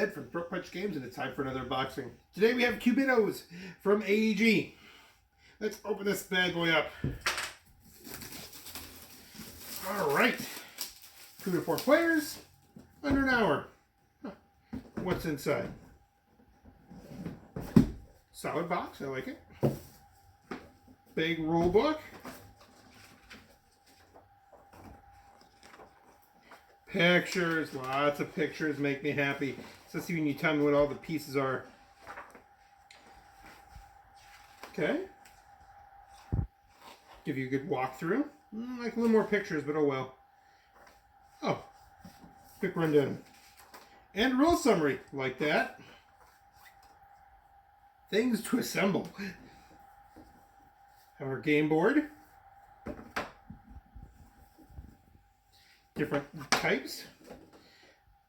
Ted from Throat Punch Games, and it's time for another unboxing. Today we have Cubitos from AEG. Let's open this bad boy up. Alright. 2 to 4 players, under an hour. What's inside? Solid box, I like it. Big rule book. Pictures, lots of pictures make me happy. So let's see when you tell me what all the pieces are. Okay. Give you a good walkthrough. Like a little more pictures, but oh well. Oh, quick rundown. And rule summary, like that. Things to assemble. Have our game board. Different types.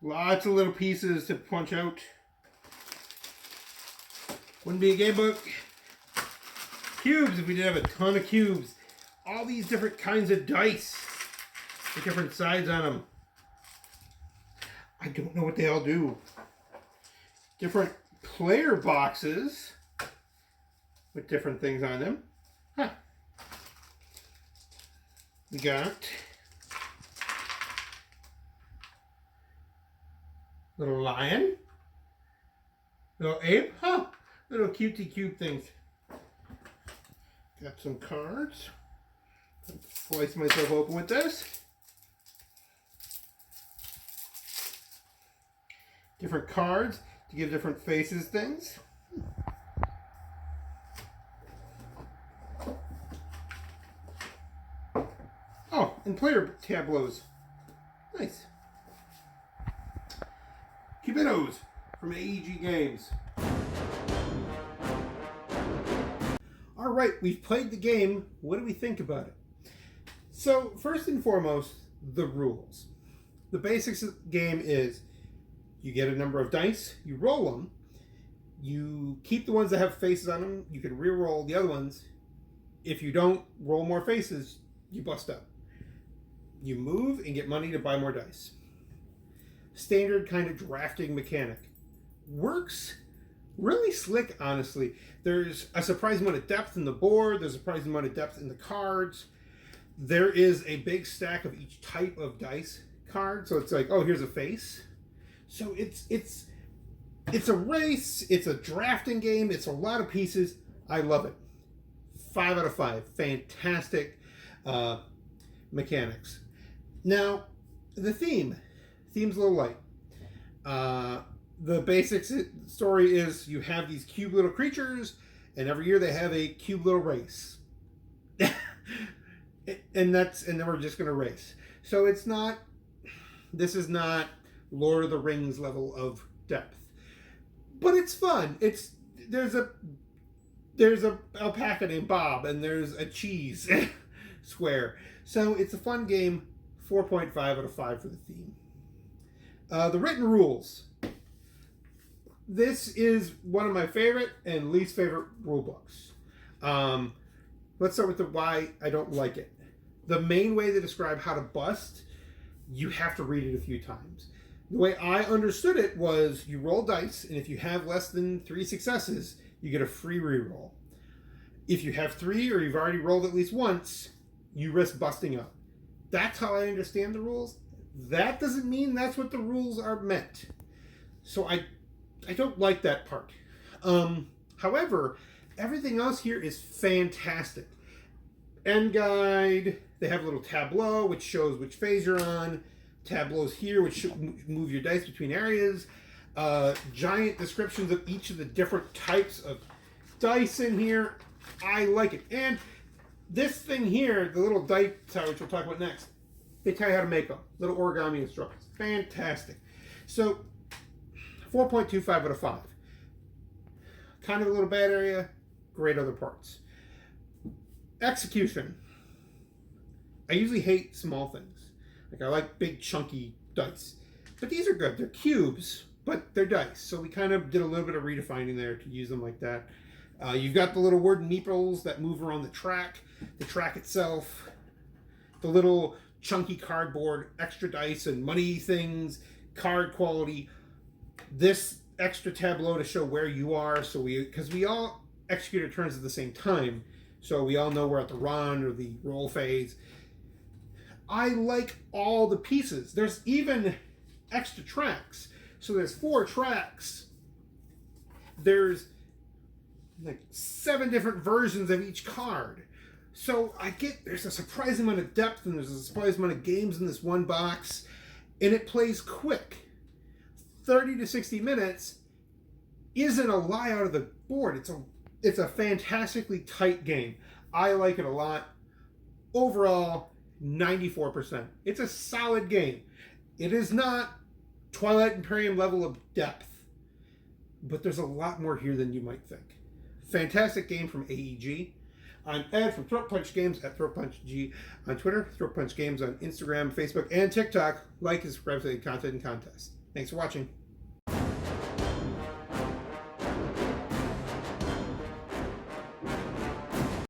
Lots of little pieces to punch out. Wouldn't be a game book. Cubes, if we did have a ton of cubes. All these different kinds of dice with different sides on them. I don't know what they all do. Different player boxes with different things on them. Huh. We got little lion, little ape, little cutesy cube things. Got some cards. Slice myself open with this. Different cards to give different faces things. Oh, and player tableaus. Nice. Cubitos from AEG Games. All right, we've played the game. What do we think about it? So, first and foremost, the rules. The basics of the game is you get a number of dice, you roll them, you keep the ones that have faces on them, you can re-roll the other ones. If you don't roll more faces, you bust up. You move and get money to buy more dice. Standard kind of drafting mechanic. Works really slick, honestly. There's a surprising amount of depth in the board. There's a surprising amount of depth in the cards. There is a big stack of each type of dice card. So it's like, oh, here's a face. So it's a race. It's a drafting game. It's a lot of pieces. I love it. 5 out of 5. Fantastic mechanics. Now, the theme's a little light. The basic story is you have these cube little creatures, and every year they have a cube little race. and then we're just gonna race. So this is not Lord of the Rings level of depth. But it's fun. There's a alpaca named Bob, and there's a cheese square. So it's a fun game. 4.5 out of 5 for the theme. The written rules. This is one of my favorite and least favorite rule books. Let's start with the why I don't like it. The main way they describe how to bust, you have to read it a few times. The way I understood it was you roll dice, and if you have less than 3 successes, you get a free reroll. If you have 3 or you've already rolled at least once, you risk busting up. That's how I understand the rules. That doesn't mean that's what the rules are meant. So I don't like that part. However, everything else here is fantastic. End guide. They have a little tableau which shows which phase you're on. Tableaus here which should move your dice between areas. Giant descriptions of each of the different types of dice in here. I like it. And this thing here, the little dice tower, which we'll talk about next, they tell you how to make them. Little origami instructions. Fantastic. So, 4.25 out of 5. Kind of a little bad area, great other parts. Execution. I usually hate small things. Like I like big chunky dice. But these are good. They're cubes, but they're dice. So we kind of did a little bit of redefining there to use them like that. You've got the little wooden meeples that move around the track itself, the little chunky cardboard, extra dice and money things, card quality. this extra tableau to show where you are, so because we all execute our turns at the same time, so we all know we're at the run or the roll phase. I like all the pieces. There's even extra tracks. So there's 4 tracks. There's like 7 different versions of each card. So there's a surprising amount of depth and there's a surprising amount of games in this one box. And it plays quick. 30 to 60 minutes isn't a lie out of the board. It's a fantastically tight game. I like it a lot. Overall, 94%. It's a solid game. It is not Twilight Imperium level of depth, but there's a lot more here than you might think. Fantastic game from AEG. I'm Ed from Throat Punch Games at Throat Punch G on Twitter, Throat Punch Games on Instagram, Facebook, and TikTok. Like and subscribe to the content and contest. Thanks for watching.